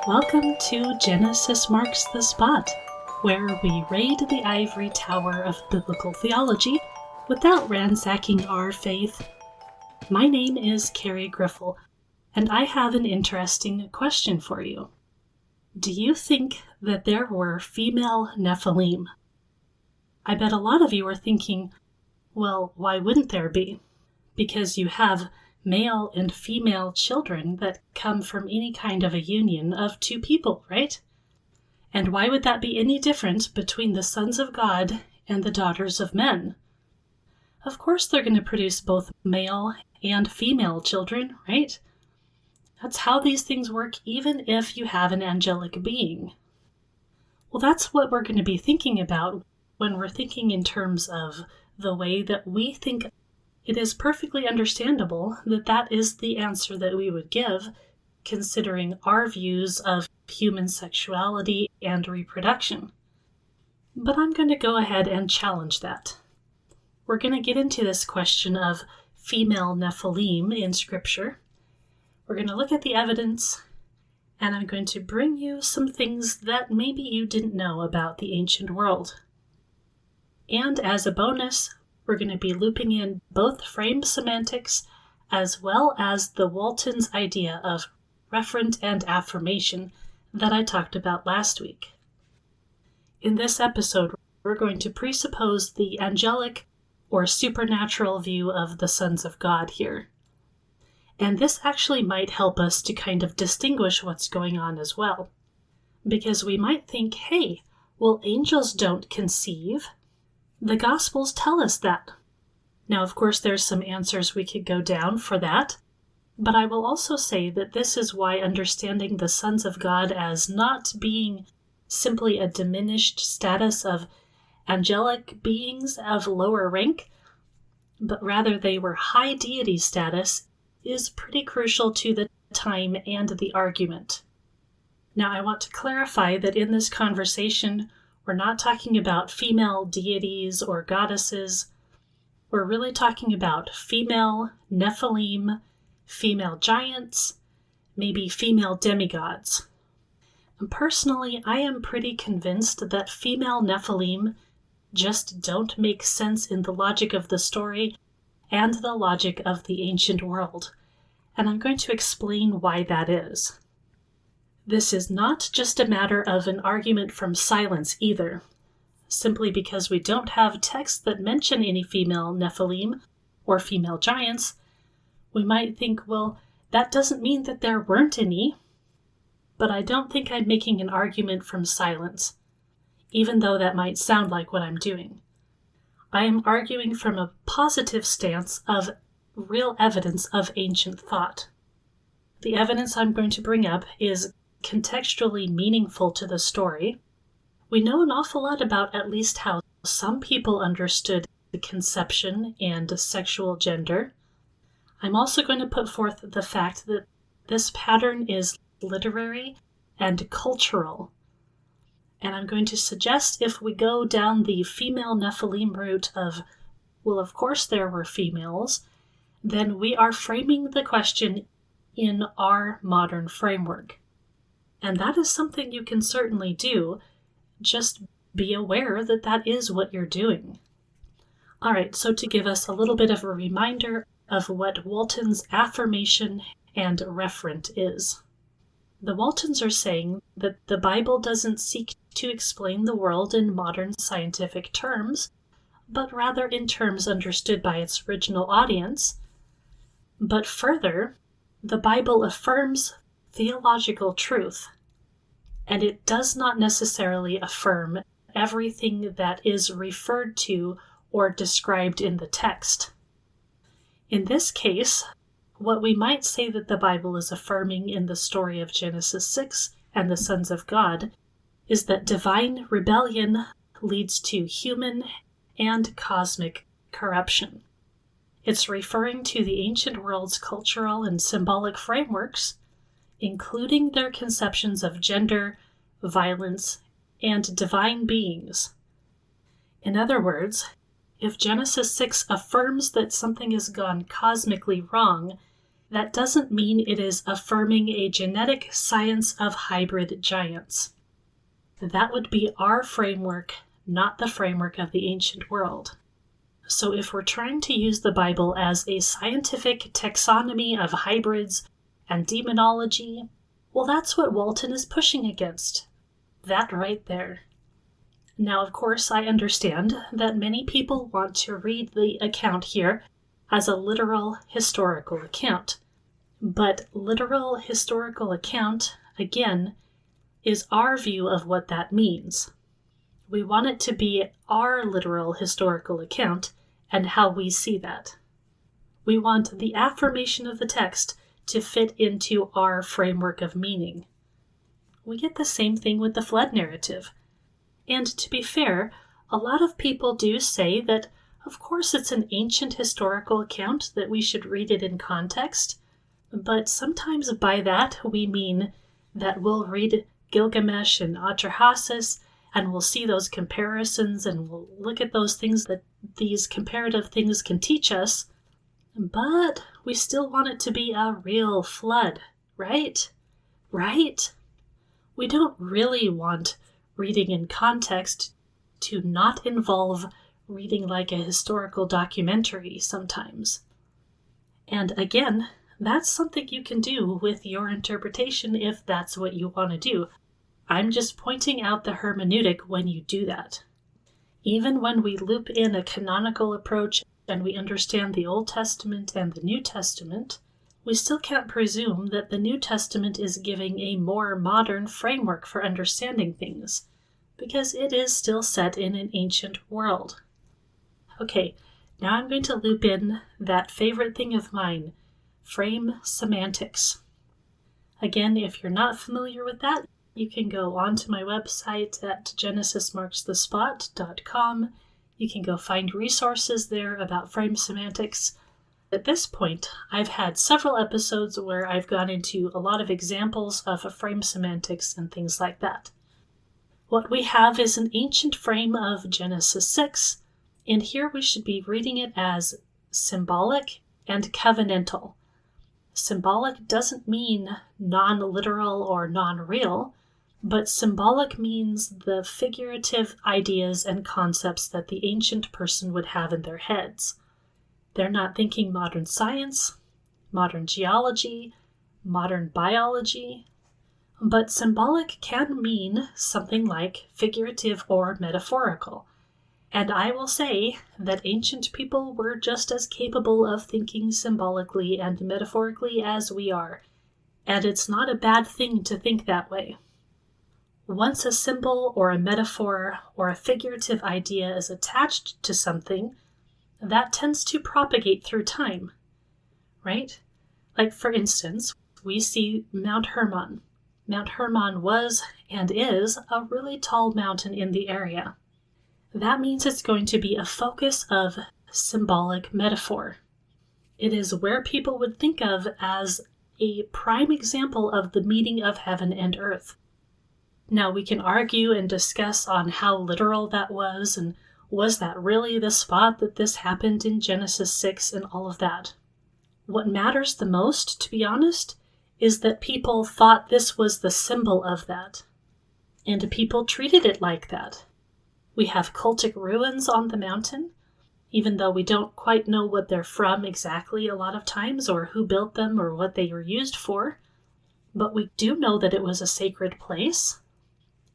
Welcome to Genesis Marks the Spot, where we raid the ivory tower of biblical theology without ransacking our faith. My name is Carrie Griffel, and I have an interesting question for you. Do you think that there were female Nephilim? I bet a lot of you are thinking, well, why wouldn't there be? Because you have male and female children that come from any kind of a union of two people, right? And why would that be any different between the sons of God and the daughters of men? Of course they're going to produce both male and female children, right? That's how these things work, even if you have an angelic being. Well, that's what we're going to be thinking about when we're thinking in terms of the way that we think. It is perfectly understandable that that is the answer that we would give, considering our views of human sexuality and reproduction. But I'm going to go ahead and challenge that. We're going to get into this question of female Nephilim in Scripture. We're going to look at the evidence, and I'm going to bring you some things that maybe you didn't know about the ancient world. And as a bonus, we're going to be looping in both frame semantics as well as the Walton's idea of referent and affirmation that I talked about last week. In this episode, we're going to presuppose the angelic or supernatural view of the sons of God here. And this actually might help us to kind of distinguish what's going on as well. Because we might think, hey, well, angels don't conceive. The Gospels tell us that. Now, of course, there's some answers we could go down for that, but I will also say that this is why understanding the sons of God as not being simply a diminished status of angelic beings of lower rank, but rather they were high deity status, is pretty crucial to the time and the argument. Now, I want to clarify that in this conversation, we're not talking about female deities or goddesses. We're really talking about female Nephilim, female giants, maybe female demigods. And personally, I am pretty convinced that female Nephilim just don't make sense in the logic of the story and the logic of the ancient world. And I'm going to explain why that is. This is not just a matter of an argument from silence either. Simply because we don't have texts that mention any female Nephilim or female giants, we might think, well, that doesn't mean that there weren't any. But I don't think I'm making an argument from silence, even though that might sound like what I'm doing. I am arguing from a positive stance of real evidence of ancient thought. The evidence I'm going to bring up is contextually meaningful to the story. We know an awful lot about at least how some people understood the conception and sexual gender. I'm also going to put forth the fact that this pattern is literary and cultural. And I'm going to suggest if we go down the female Nephilim route of, well, of course there were females, then we are framing the question in our modern framework. And that is something you can certainly do. Just be aware that that is what you're doing. All right, so to give us a little bit of a reminder of what Walton's Affirmation and Referent is. The Waltons are saying that the Bible doesn't seek to explain the world in modern scientific terms, but rather in terms understood by its original audience. But further, the Bible affirms theological truth, and it does not necessarily affirm everything that is referred to or described in the text. In this case, what we might say that the Bible is affirming in the story of Genesis 6 and the sons of God is that divine rebellion leads to human and cosmic corruption. It's referring to the ancient world's cultural and symbolic frameworks, including their conceptions of gender, violence, and divine beings. In other words, if Genesis 6 affirms that something has gone cosmically wrong, that doesn't mean it is affirming a genetic science of hybrid giants. That would be our framework, not the framework of the ancient world. So if we're trying to use the Bible as a scientific taxonomy of hybrids and demonology, well, that's what Walton is pushing against. That right there. Now, of course, I understand that many people want to read the account here as a literal historical account. But literal historical account, again, is our view of what that means. We want it to be our literal historical account and how we see that. We want the affirmation of the text to fit into our framework of meaning. We get the same thing with the flood narrative. And to be fair, a lot of people do say that, of course, it's an ancient historical account, that we should read it in context, but sometimes by that we mean that we'll read Gilgamesh and Atrahasis, and we'll see those comparisons, and we'll look at those things that these comparative things can teach us, but we still want it to be a real flood, right? Right? We don't really want reading in context to not involve reading like a historical documentary sometimes. And again, that's something you can do with your interpretation if that's what you want to do. I'm just pointing out the hermeneutic when you do that. Even when we loop in a canonical approach and we understand the Old Testament and the New Testament, we still can't presume that the New Testament is giving a more modern framework for understanding things, because it is still set in an ancient world. Okay, now I'm going to loop in that favorite thing of mine, frame semantics. Again, if you're not familiar with that, you can go onto my website at genesismarksthespot.com. You can go find resources there about frame semantics. At this point, I've had several episodes where I've gone into a lot of examples of frame semantics and things like that. What we have is an ancient frame of Genesis 6, and here we should be reading it as symbolic and covenantal. Symbolic doesn't mean non-literal or non-real, but symbolic means the figurative ideas and concepts that the ancient person would have in their heads. They're not thinking modern science, modern geology, modern biology, but symbolic can mean something like figurative or metaphorical. And I will say that ancient people were just as capable of thinking symbolically and metaphorically as we are, and it's not a bad thing to think that way. Once a symbol or a metaphor or a figurative idea is attached to something, that tends to propagate through time, right? Like, for instance, we see Mount Hermon. Mount Hermon was and is a really tall mountain in the area. That means it's going to be a focus of symbolic metaphor. It is where people would think of as a prime example of the meeting of heaven and earth. Now, we can argue and discuss on how literal that was, and was that really the spot that this happened in Genesis 6 and all of that. What matters the most, to be honest, is that people thought this was the symbol of that. And people treated it like that. We have cultic ruins on the mountain, even though we don't quite know what they're from exactly a lot of times, or who built them, or what they were used for. But we do know that it was a sacred place.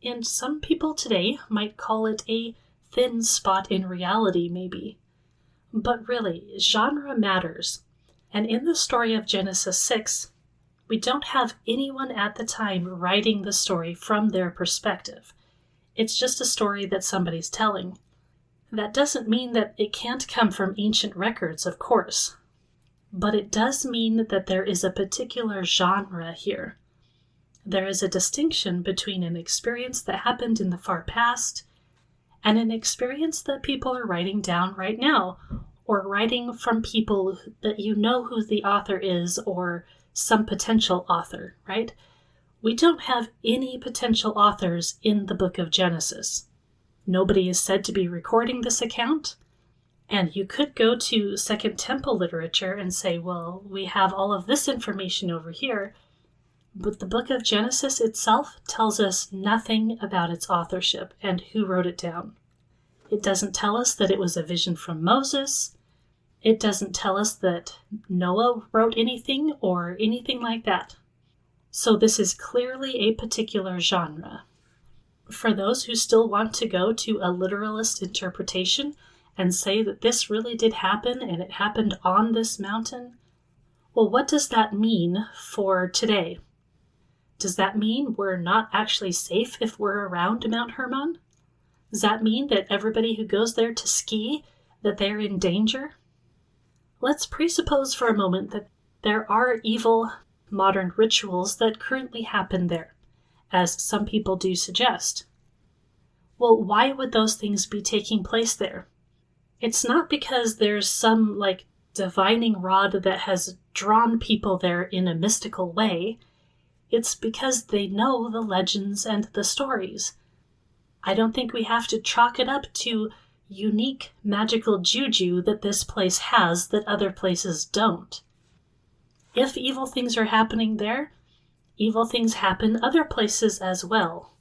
And some people today might call it a thin spot in reality, maybe. But really, genre matters. And in the story of Genesis 6, we don't have anyone at the time writing the story from their perspective. It's just a story that somebody's telling. That doesn't mean that it can't come from ancient records, of course. But it does mean that there is a particular genre here. There is a distinction between an experience that happened in the far past and an experience that people are writing down right now, or writing from people that you know who the author is, or some potential author, right? We don't have any potential authors in the book of Genesis. Nobody is said to be recording this account. And you could go to Second Temple literature and say, well, we have all of this information over here, but the book of Genesis itself tells us nothing about its authorship and who wrote it down. It doesn't tell us that it was a vision from Moses. It doesn't tell us that Noah wrote anything or anything like that. So this is clearly a particular genre. For those who still want to go to a literalist interpretation and say that this really did happen and it happened on this mountain, well, what does that mean for today? Does that mean we're not actually safe if we're around Mount Hermon? Does that mean that everybody who goes there to ski, that they're in danger? Let's presuppose for a moment that there are evil modern rituals that currently happen there, as some people do suggest. Well, why would those things be taking place there? It's not because there's some, divining rod that has drawn people there in a mystical way. It's because they know the legends and the stories. I don't think we have to chalk it up to unique magical juju that this place has that other places don't. If evil things are happening there, evil things happen other places as well.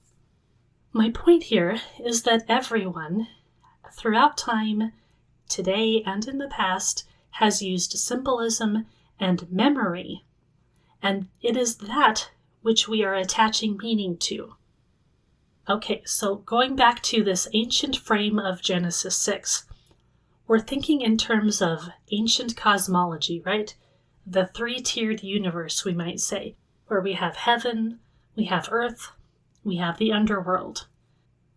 My point here is that everyone, throughout time, today and in the past, has used symbolism and memory, and it is that which we are attaching meaning to. Okay, so going back to this ancient frame of Genesis 6, we're thinking in terms of ancient cosmology, right? The three-tiered universe, we might say, where we have heaven, we have earth, we have the underworld.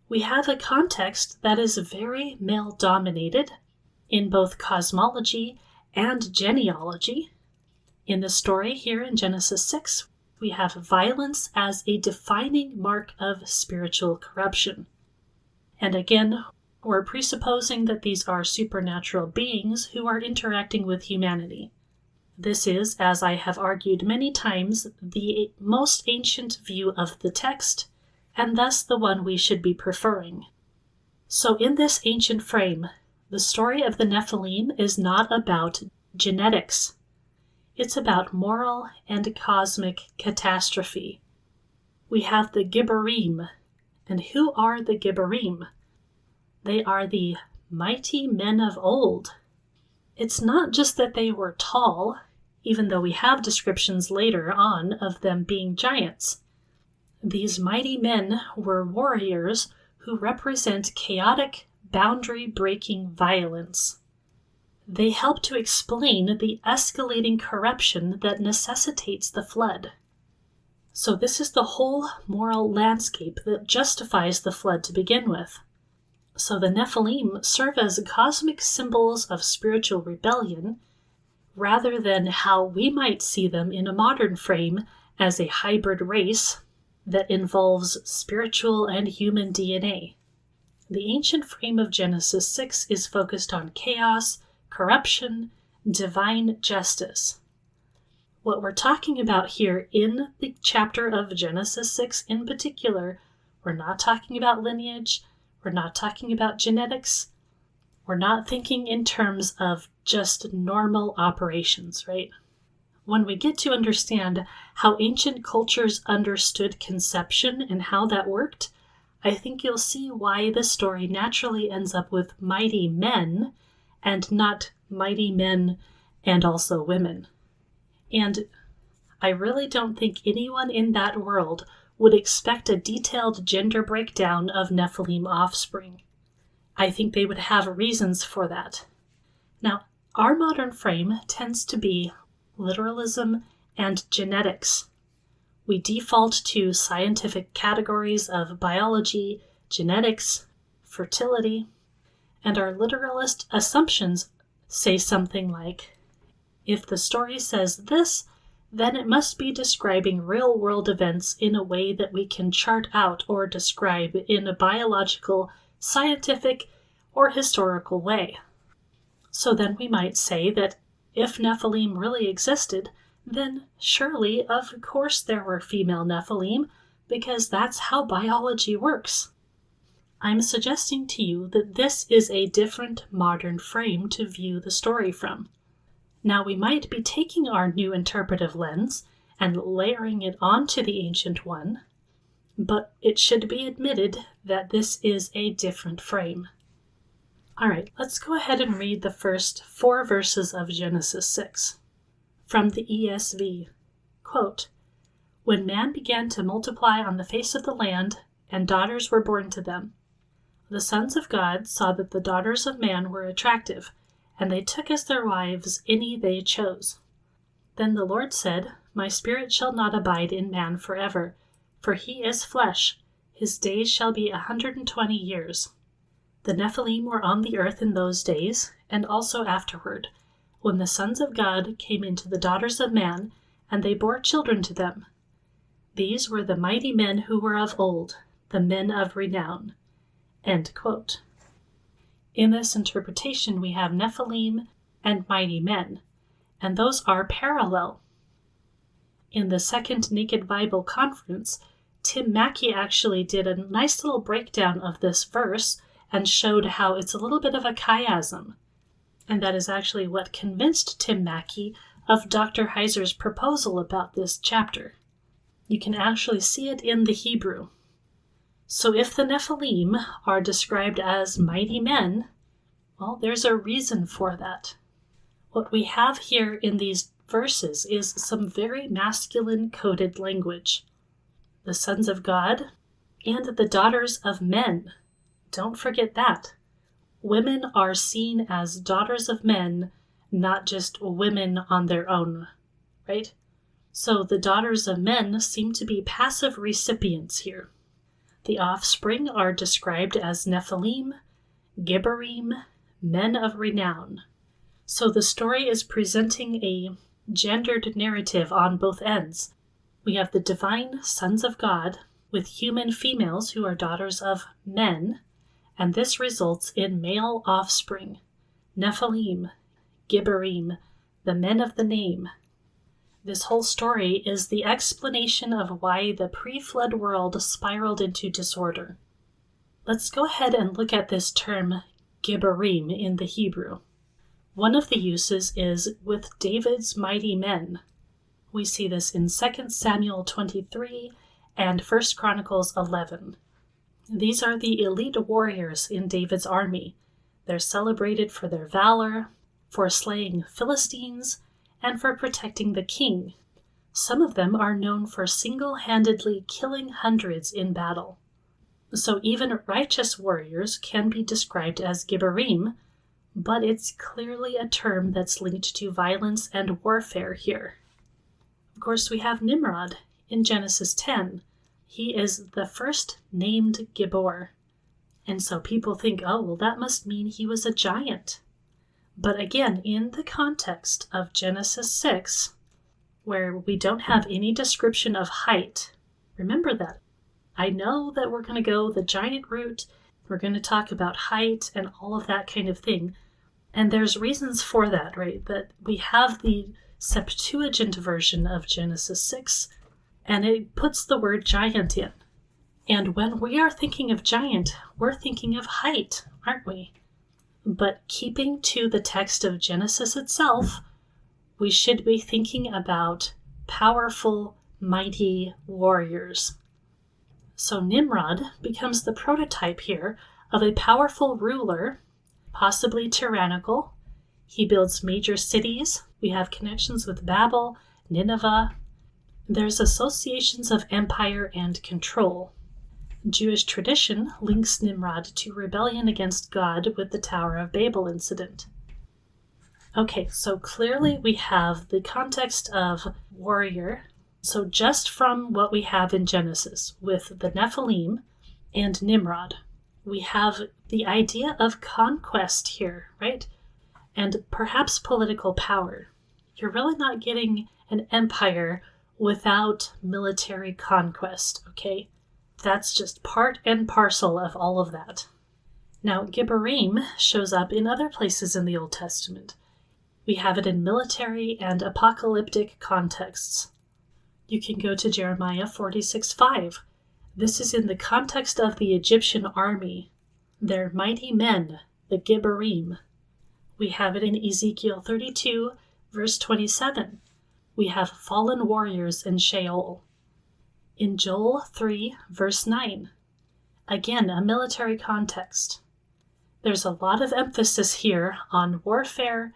We have a context that is very male-dominated in both cosmology and genealogy. In the story here in Genesis 6, we have violence as a defining mark of spiritual corruption. And again, we're presupposing that these are supernatural beings who are interacting with humanity. This is, as I have argued many times, the most ancient view of the text, and thus the one we should be preferring. So in this ancient frame, the story of the Nephilim is not about genetics. It's about moral and cosmic catastrophe. We have the Gibborim. And who are the Gibborim? They are the mighty men of old. It's not just that they were tall, even though we have descriptions later on of them being giants. These mighty men were warriors who represent chaotic, boundary-breaking violence. They help to explain the escalating corruption that necessitates the flood. So this is the whole moral landscape that justifies the flood to begin with. So the Nephilim serve as cosmic symbols of spiritual rebellion, rather than how we might see them in a modern frame as a hybrid race that involves spiritual and human DNA. The ancient frame of Genesis 6 is focused on chaos, corruption, divine justice. What we're talking about here in the chapter of Genesis 6 in particular, we're not talking about lineage, we're not talking about genetics, we're not thinking in terms of just normal operations, right? When we get to understand how ancient cultures understood conception and how that worked, I think you'll see why this story naturally ends up with mighty men and not mighty men and also women. And I really don't think anyone in that world would expect a detailed gender breakdown of Nephilim offspring. I think they would have reasons for that. Now, our modern frame tends to be literalism and genetics. We default to scientific categories of biology, genetics, fertility, and our literalist assumptions say something like, if the story says this, then it must be describing real-world events in a way that we can chart out or describe in a biological, scientific, or historical way. So then we might say that if Nephilim really existed, then surely, of course, there were female Nephilim, because that's how biology works. I'm suggesting to you that this is a different modern frame to view the story from. Now, we might be taking our new interpretive lens and layering it onto the ancient one, but it should be admitted that this is a different frame. All right, let's go ahead and read the first 4 verses of Genesis 6. From the ESV, quote, "When man began to multiply on the face of the land, and daughters were born to them, the sons of God saw that the daughters of man were attractive, and they took as their wives any they chose. Then the Lord said, My spirit shall not abide in man forever, for he is flesh, his days shall be 120 years. The Nephilim were on the earth in those days, and also afterward, when the sons of God came into the daughters of man, and they bore children to them. These were the mighty men who were of old, the men of renown." End quote. In this interpretation, we have Nephilim and mighty men, and those are parallel. In the Second Naked Bible Conference, Tim Mackey actually did a nice little breakdown of this verse and showed how it's a little bit of a chiasm. And that is actually what convinced Tim Mackey of Dr. Heiser's proposal about this chapter. You can actually see it in the Hebrew. So if the Nephilim are described as mighty men, well, there's a reason for that. What we have here in these verses is some very masculine-coded language. The sons of God and the daughters of men. Don't forget that. Women are seen as daughters of men, not just women on their own, right? So the daughters of men seem to be passive recipients here. The offspring are described as Nephilim, Gibborim, men of renown. So the story is presenting a gendered narrative on both ends. We have the divine sons of God with human females who are daughters of men, and this results in male offspring, Nephilim, Gibborim, the men of the name. This whole story is the explanation of why the pre-flood world spiraled into disorder. Let's go ahead and look at this term, Gibborim, in the Hebrew. One of the uses is with David's mighty men. We see this in 2 Samuel 23 and 1 Chronicles 11. These are the elite warriors in David's army. They're celebrated for their valor, for slaying Philistines, and for protecting the king. Some of them are known for single-handedly killing hundreds in battle. So even righteous warriors can be described as Gibborim, but it's clearly a term that's linked to violence and warfare here. Of course, we have Nimrod in Genesis 10. He is the first named Gibbor. And so people think, oh, well, that must mean he was a giant. But again, in the context of Genesis 6, where we don't have any description of height, remember that. I know that we're going to go the giant route. We're going to talk about height and all of that kind of thing. And there's reasons for that, right? That we have the Septuagint version of Genesis 6, and it puts the word giant in. And when we are thinking of giant, we're thinking of height, aren't we? But keeping to the text of Genesis itself, we should be thinking about powerful, mighty warriors. So Nimrod becomes the prototype here of a powerful ruler, possibly tyrannical. He builds major cities. We have connections with Babel, Nineveh. There's associations of empire and control. Jewish tradition links Nimrod to rebellion against God with the Tower of Babel incident. Okay, so clearly we have the context of warrior. So just from what we have in Genesis with the Nephilim and Nimrod, we have the idea of conquest here, right? And perhaps political power. You're really not getting an empire without military conquest, okay? That's just part and parcel of all of that. Now, Gibborim shows up in other places in the Old Testament. We have it in military and apocalyptic contexts. You can go to Jeremiah 46:5. This is in the context of the Egyptian army. They're mighty men, the Gibborim. We have it in Ezekiel 32, verse 27. We have fallen warriors in Sheol. In Joel 3, verse 9. Again, a military context. There's a lot of emphasis here on warfare,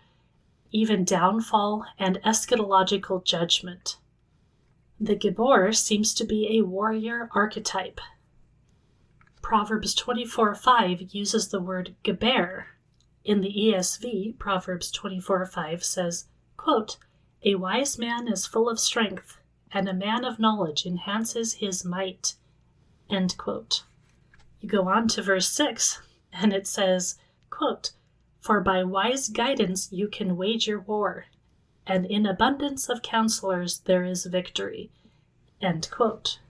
even downfall, and eschatological judgment. The Gibbor seems to be a warrior archetype. Proverbs 24:5 uses the word geber. In the ESV, Proverbs 24:5 says, quote, "A wise man is full of strength, and a man of knowledge enhances his might." End quote. You go on to verse 6, and it says, quote, "For by wise guidance you can wage your war, and in abundance of counselors there is victory." End quote.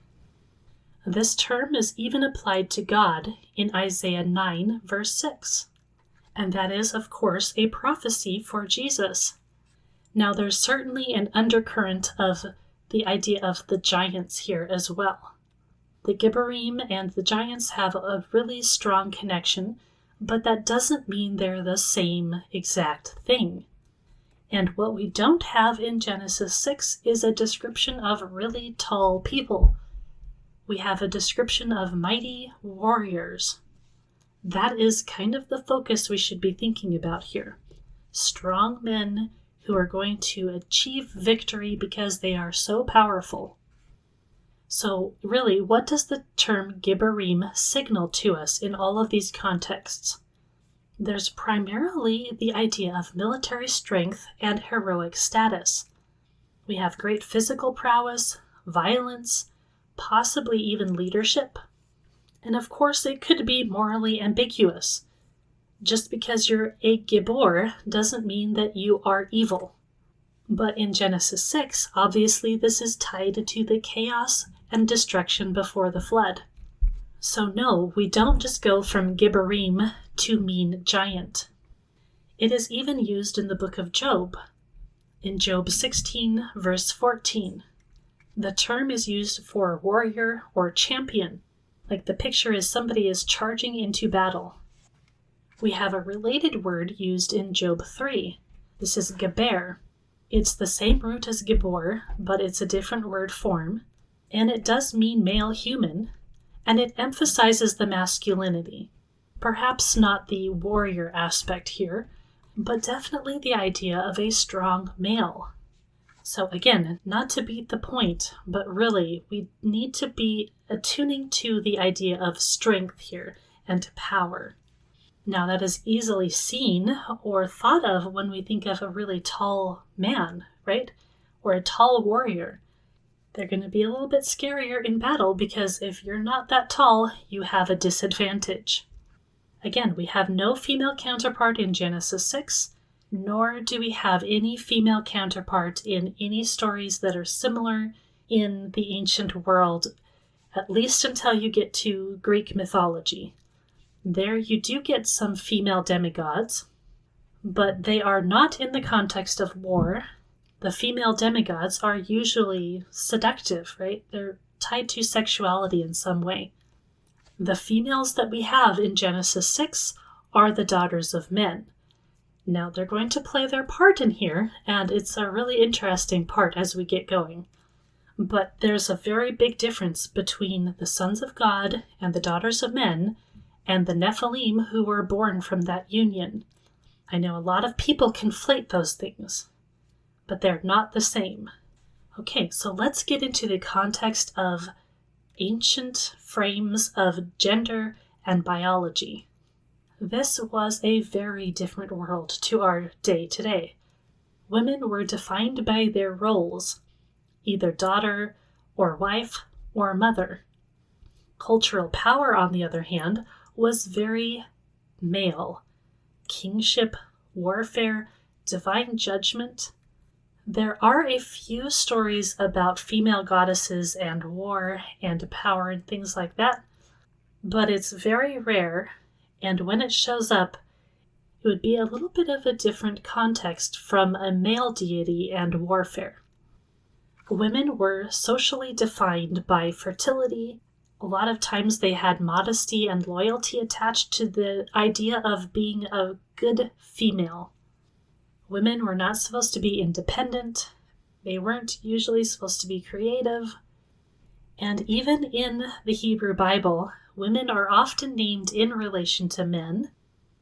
This term is even applied to God in Isaiah 9, verse 6. And that is, of course, a prophecy for Jesus. Now, there's certainly an undercurrent of the idea of the giants here as well. The Gibborim and the giants have a really strong connection, but that doesn't mean they're the same exact thing. And what we don't have in Genesis 6 is a description of really tall people. We have a description of mighty warriors. That is kind of the focus we should be thinking about here. Strong men who are going to achieve victory because they are so powerful. So really, what does the term Gibborim signal to us in all of these contexts? There's primarily the idea of military strength and heroic status. We have great physical prowess, violence, possibly even leadership. And of course, it could be morally ambiguous. Just because you're a Gibbor doesn't mean that you are evil. But in Genesis 6, obviously this is tied to the chaos and destruction before the flood. So no, we don't just go from Gibborim to mean giant. It is even used in the book of Job. In Job 16, verse 14, the term is used for warrior or champion. Like the picture is somebody is charging into battle. We have a related word used in Job 3. This is geber. It's the same root as Gibbor, but it's a different word form. And it does mean male human, and it emphasizes the masculinity. Perhaps not the warrior aspect here, but definitely the idea of a strong male. So again, not to beat the point, but really we need to be attuning to the idea of strength here and power. Now that is easily seen or thought of when we think of a really tall man, right? Or a tall warrior. They're going to be a little bit scarier in battle because if you're not that tall, you have a disadvantage. Again, we have no female counterpart in Genesis 6, nor do we have any female counterpart in any stories that are similar in the ancient world, at least until you get to Greek mythology. There you do get some female demigods, but they are not in the context of war. The female demigods are usually seductive, right? They're tied to sexuality in some way. The females that we have in Genesis 6 are the daughters of men. Now, they're going to play their part in here, and it's a really interesting part as we get going. But there's a very big difference between the sons of God and the daughters of men and the Nephilim who were born from that union. I know a lot of people conflate those things, but they're not the same. Okay, so let's get into the context of ancient frames of gender and biology. This was a very different world to our day today. Women were defined by their roles, either daughter or wife or mother. Cultural power, on the other hand, was very male. Kingship, warfare, divine judgment. There are a few stories about female goddesses and war and power and things like that, but it's very rare, and when it shows up, it would be a little bit of a different context from a male deity and warfare. Women were socially defined by fertility, A lot of times they had modesty and loyalty attached to the idea of being a good female. Women were not supposed to be independent. They weren't usually supposed to be creative. And even in the Hebrew Bible, women are often named in relation to men.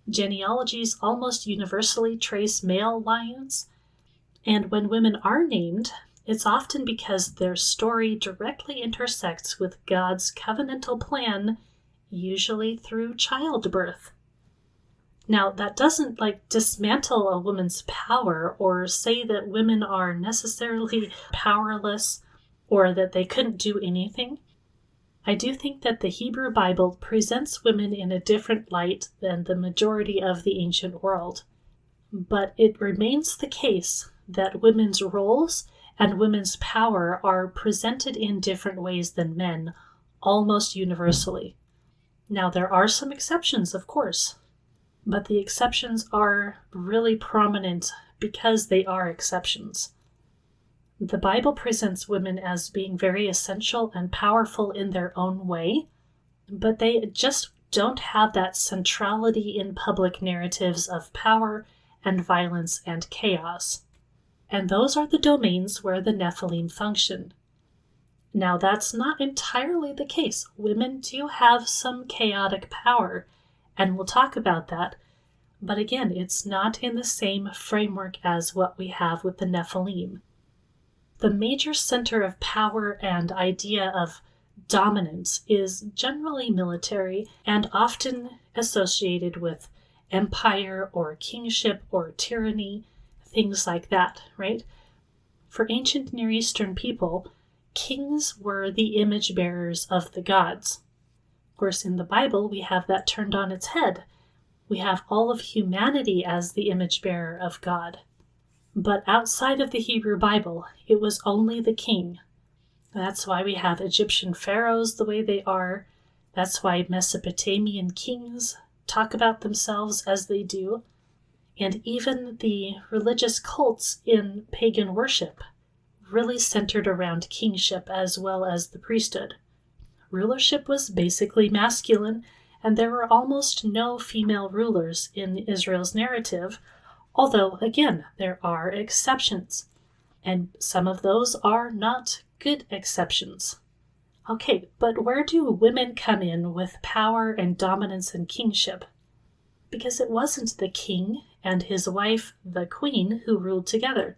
Genealogies almost universally trace male lines. And when women are named, it's often because their story directly intersects with God's covenantal plan, usually through childbirth. Now, that doesn't dismantle a woman's power or say that women are necessarily powerless or that they couldn't do anything. I do think that the Hebrew Bible presents women in a different light than the majority of the ancient world. But it remains the case that women's roles and women's power are presented in different ways than men, almost universally. Now, there are some exceptions, of course, but the exceptions are really prominent because they are exceptions. The Bible presents women as being very essential and powerful in their own way, but they just don't have that centrality in public narratives of power and violence and chaos. And those are the domains where the Nephilim function. Now, that's not entirely the case. Women do have some chaotic power, and we'll talk about that. But again, it's not in the same framework as what we have with the Nephilim. The major center of power and idea of dominance is generally military and often associated with empire or kingship or tyranny, things like that, right? For ancient Near Eastern people, kings were the image bearers of the gods. Of course, in the Bible, we have that turned on its head. We have all of humanity as the image bearer of God. But outside of the Hebrew Bible, it was only the king. That's why we have Egyptian pharaohs the way they are. That's why Mesopotamian kings talk about themselves as they do. And even the religious cults in pagan worship really centered around kingship as well as the priesthood. Rulership was basically masculine, and there were almost no female rulers in Israel's narrative, although, again, there are exceptions, and some of those are not good exceptions. Okay, but where do women come in with power and dominance and kingship? Because it wasn't the king and his wife, the queen, who ruled together.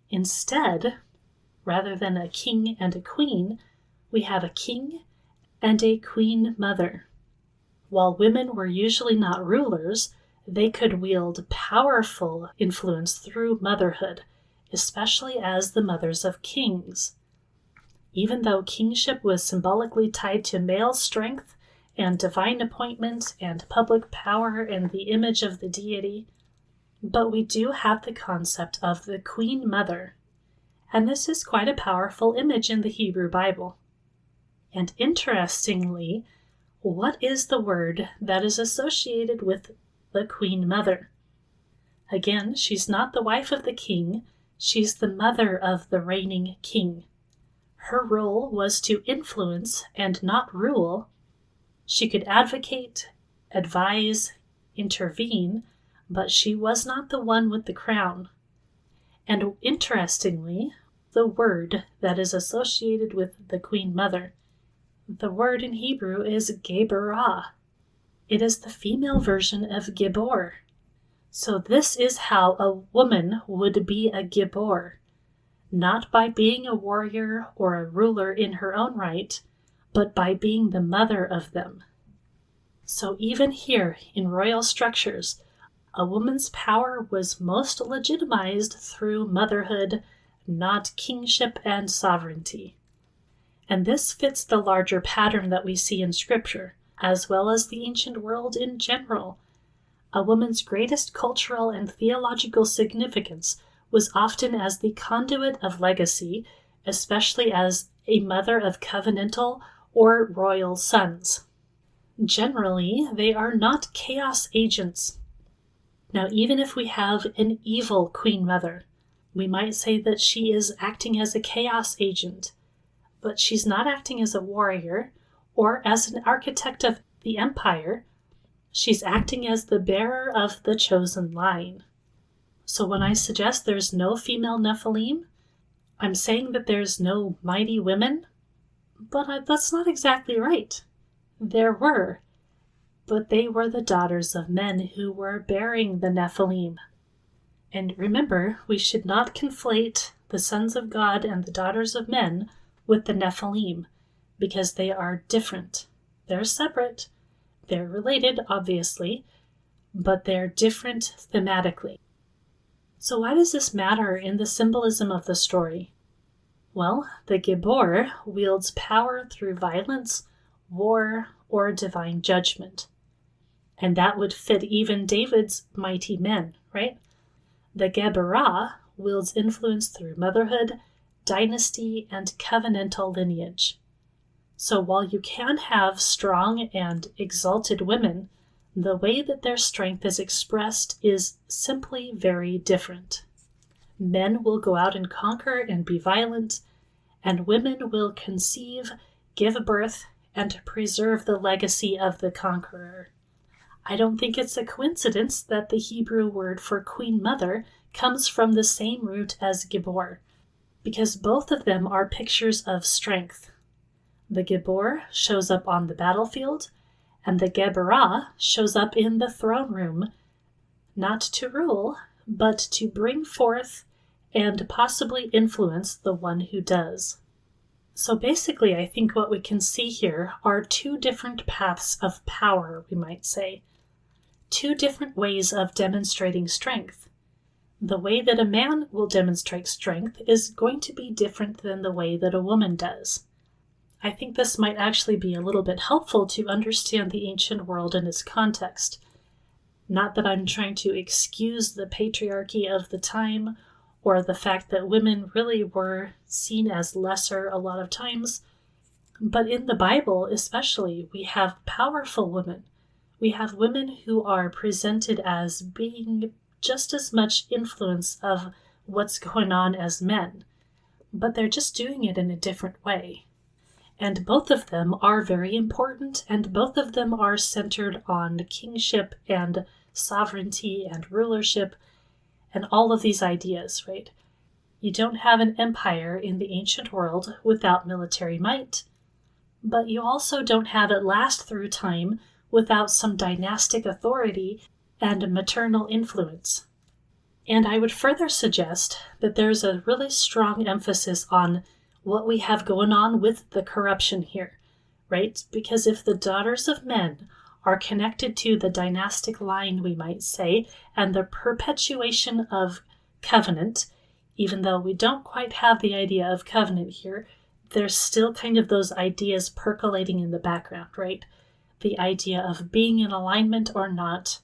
Instead, rather than a king and a queen, we have a king and a queen mother. While women were usually not rulers, they could wield powerful influence through motherhood, especially as the mothers of kings. Even though kingship was symbolically tied to male strength and divine appointment and public power and the image of the deity, but we do have the concept of the Queen Mother, and this is quite a powerful image in the Hebrew Bible. And interestingly, what is the word that is associated with the Queen Mother? Again, she's not the wife of the king, she's the mother of the reigning king. Her role was to influence and not rule. She could advocate, advise, intervene, but she was not the one with the crown. And interestingly, the word that is associated with the Queen Mother, the word in Hebrew is Geburah. It is the female version of Gibbor. So this is how a woman would be a Gibbor, not by being a warrior or a ruler in her own right, but by being the mother of them. So even here in royal structures, a woman's power was most legitimized through motherhood, not kingship and sovereignty. And this fits the larger pattern that we see in Scripture, as well as the ancient world in general. A woman's greatest cultural and theological significance was often as the conduit of legacy, especially as a mother of covenantal or royal sons. Generally, they are not chaos agents. Now, even if we have an evil Queen Mother, we might say that she is acting as a chaos agent, but she's not acting as a warrior or as an architect of the empire, she's acting as the bearer of the chosen line. So when I suggest there's no female Nephilim, I'm saying that there's no mighty women, but that's not exactly right. There were, but they were the daughters of men who were bearing the Nephilim. And remember, we should not conflate the sons of God and the daughters of men with the Nephilim, because they are different. They're separate. They're related, obviously, but they're different thematically. So why does this matter in the symbolism of the story? Well, the Gibbor wields power through violence, war, or divine judgment. And that would fit even David's mighty men, right? The Gibborah wields influence through motherhood, dynasty, and covenantal lineage. So while you can have strong and exalted women, the way that their strength is expressed is simply very different. Men will go out and conquer and be violent, and women will conceive, give birth, and preserve the legacy of the conqueror. I don't think it's a coincidence that the Hebrew word for queen mother comes from the same root as Gibbor, because both of them are pictures of strength. The Gibbor shows up on the battlefield, and the Gibborah shows up in the throne room, not to rule, but to bring forth and possibly influence the one who does. So basically, I think what we can see here are two different paths of power, we might say. Two different ways of demonstrating strength. The way that a man will demonstrate strength is going to be different than the way that a woman does. I think this might actually be a little bit helpful to understand the ancient world in its context. Not that I'm trying to excuse the patriarchy of the time or the fact that women really were seen as lesser a lot of times, but in the Bible especially, we have powerful women. We have women who are presented as being just as much influence of what's going on as men, but they're just doing it in a different way. And both of them are very important, and both of them are centered on kingship and sovereignty and rulership and all of these ideas, right? You don't have an empire in the ancient world without military might, but you also don't have it last through time without some dynastic authority and maternal influence. And I would further suggest that there's a really strong emphasis on what we have going on with the corruption here, right? Because if the daughters of men are connected to the dynastic line, we might say, and the perpetuation of covenant, even though we don't quite have the idea of covenant here, there's still kind of those ideas percolating in the background, right? The idea of being in alignment or not.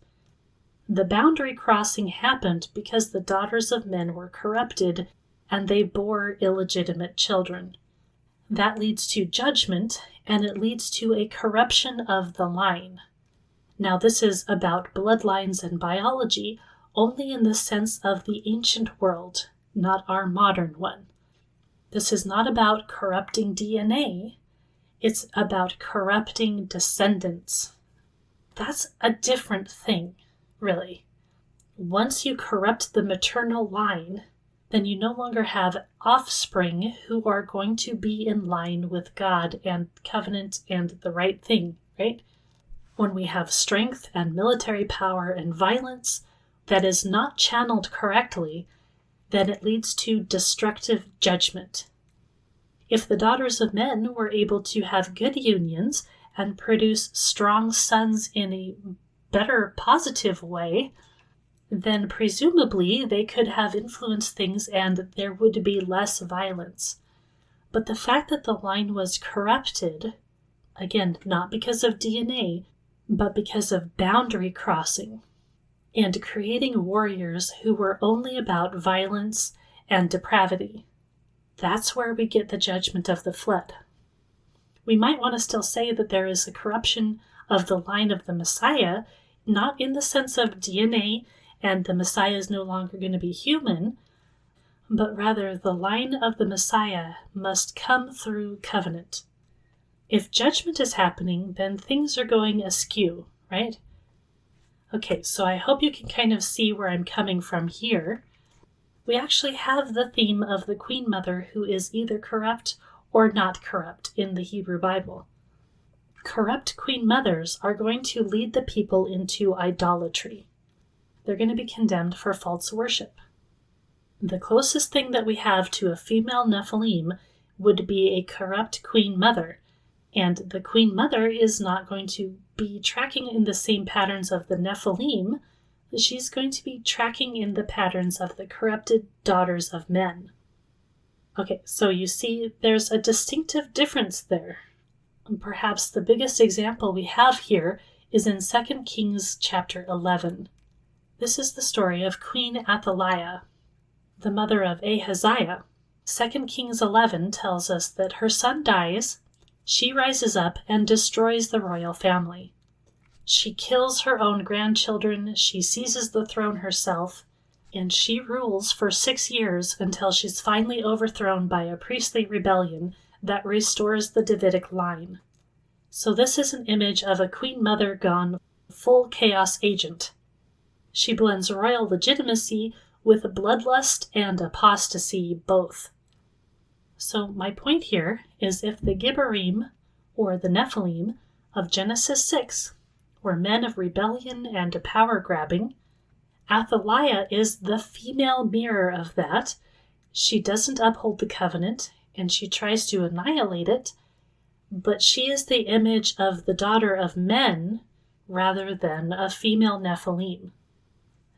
The boundary crossing happened because the daughters of men were corrupted and they bore illegitimate children. That leads to judgment, and it leads to a corruption of the line. Now, this is about bloodlines and biology only in the sense of the ancient world, not our modern one. This is not about corrupting DNA. It's about corrupting descendants. That's a different thing, really. Once you corrupt the maternal line, then you no longer have offspring who are going to be in line with God and covenant and the right thing, right? When we have strength and military power and violence that is not channeled correctly, then it leads to destructive judgment. If the daughters of men were able to have good unions and produce strong sons in a better, positive way, then presumably they could have influenced things and there would be less violence. But the fact that the line was corrupted, again, not because of DNA, but because of boundary crossing and creating warriors who were only about violence and depravity, that's where we get the judgment of the flood. We might want to still say that there is a corruption of the line of the Messiah, not in the sense of DNA and the Messiah is no longer going to be human, but rather the line of the Messiah must come through covenant. If judgment is happening, then things are going askew, right? Okay, so I hope you can kind of see where I'm coming from here. We actually have the theme of the Queen Mother who is either corrupt or not corrupt in the Hebrew Bible. Corrupt Queen Mothers are going to lead the people into idolatry. They're going to be condemned for false worship. The closest thing that we have to a female Nephilim would be a corrupt Queen Mother, and the Queen Mother is not going to be tracking in the same patterns of the Nephilim. She's going to be tracking in the patterns of the corrupted daughters of men. Okay, so you see there's a distinctive difference there. And perhaps the biggest example we have here is in 2 Kings chapter 11. This is the story of Queen Athaliah, the mother of Ahaziah. 2 Kings 11 tells us that her son dies, she rises up and destroys the royal family. She kills her own grandchildren, she seizes the throne herself, and she rules for 6 years until she's finally overthrown by a priestly rebellion that restores the Davidic line. So this is an image of a queen mother gone full chaos agent. She blends royal legitimacy with bloodlust and apostasy both. So my point here is if the Gibborim, or the Nephilim, of Genesis 6 were men of rebellion and power-grabbing, Athaliah is the female mirror of that. She doesn't uphold the covenant, and she tries to annihilate it, but she is the image of the daughter of men rather than a female Nephilim.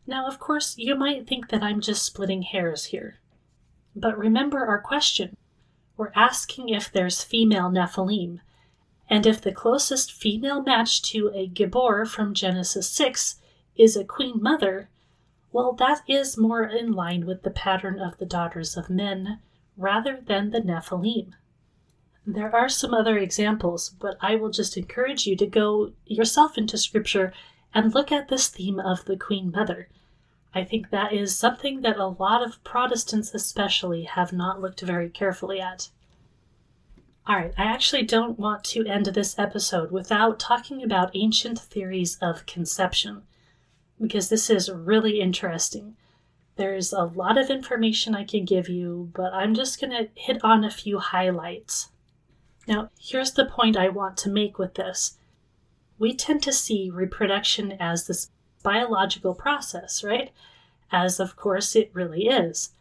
Now, of course, you might think that I'm just splitting hairs here. But remember our question. We're asking if there's female Nephilim, and if the closest female match to a Gibbor from Genesis 6 is a queen mother, well, that is more in line with the pattern of the daughters of men rather than the Nephilim. There are some other examples, but I will just encourage you to go yourself into Scripture and look at this theme of the Queen Mother. I think that is something that a lot of Protestants especially have not looked very carefully at. Alright, I actually don't want to end this episode without talking about ancient theories of conception, because this is really interesting. There's a lot of information I can give you, but I'm just going to hit on a few highlights. Now, here's the point I want to make with this. We tend to see reproduction as this biological process, right? As of course it really is.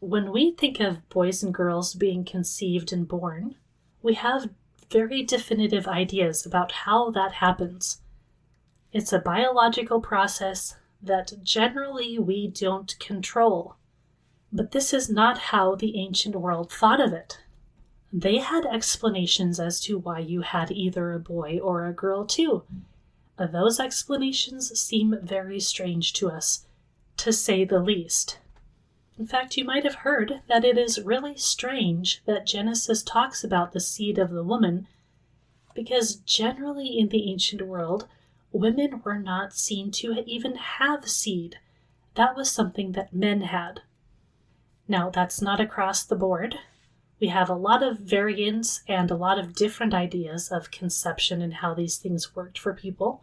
When we think of boys and girls being conceived and born, we have very definitive ideas about how that happens. It's a biological process that generally we don't control. But this is not how the ancient world thought of it. They had explanations as to why you had either a boy or a girl too. Those explanations seem very strange to us, to say the least. In fact, you might have heard that it is really strange that Genesis talks about the seed of the woman, because generally in the ancient world, women were not seen to even have seed. That was something that men had. Now, that's not across the board. We have a lot of variants and a lot of different ideas of conception and how these things worked for people.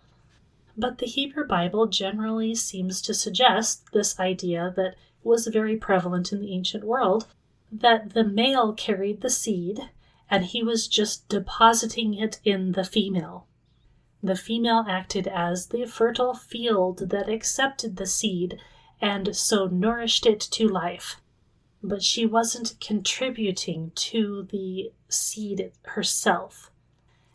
But the Hebrew Bible generally seems to suggest this idea that was very prevalent in the ancient world, that the male carried the seed and he was just depositing it in the female. The female acted as the fertile field that accepted the seed and so nourished it to life. But she wasn't contributing to the seed herself.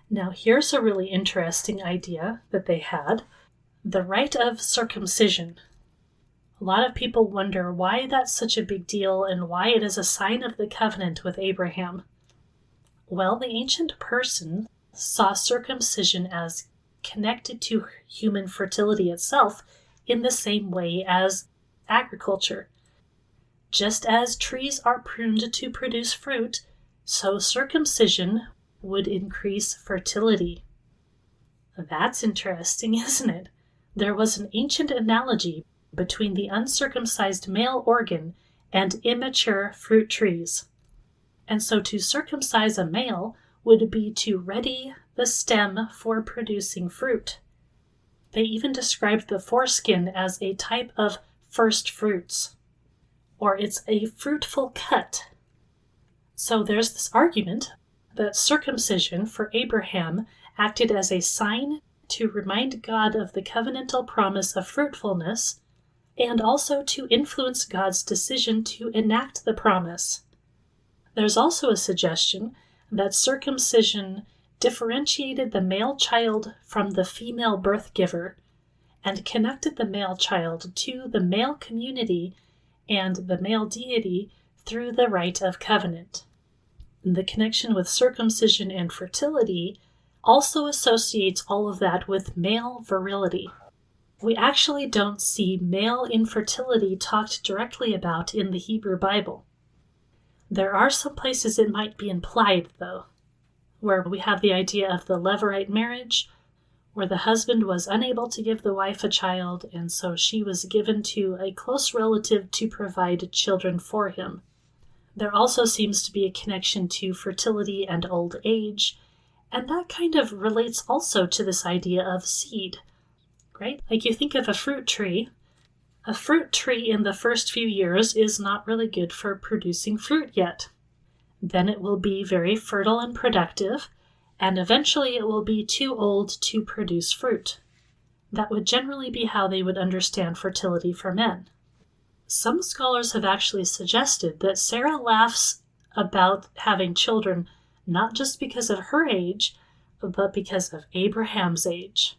Now, here's a really interesting idea that they had. The rite of circumcision. A lot of people wonder why that's such a big deal and why it is a sign of the covenant with Abraham. Well, the ancient person saw circumcision as connected to human fertility itself in the same way as agriculture. Just as trees are pruned to produce fruit, so circumcision would increase fertility. That's interesting, isn't it? There was an ancient analogy between the uncircumcised male organ and immature fruit trees. And so to circumcise a male would be to ready the stem for producing fruit. They even described the foreskin as a type of first fruits, or it's a fruitful cut. So there's this argument that circumcision for Abraham acted as a sign to remind God of the covenantal promise of fruitfulness, and also to influence God's decision to enact the promise. There's also a suggestion that circumcision differentiated the male child from the female birth giver and connected the male child to the male community and the male deity through the rite of covenant. The connection with circumcision and fertility also associates all of that with male virility. We actually don't see male infertility talked directly about in the Hebrew Bible. There are some places it might be implied, though, where we have the idea of the Levirate marriage, where the husband was unable to give the wife a child, and so she was given to a close relative to provide children for him. There also seems to be a connection to fertility and old age, and that kind of relates also to this idea of seed, right? Like you think of a fruit tree. A fruit tree in the first few years is not really good for producing fruit yet. Then it will be very fertile and productive, and eventually it will be too old to produce fruit. That would generally be how they would understand fertility for men. Some scholars have actually suggested that Sarah laughs about having children not just because of her age, but because of Abraham's age.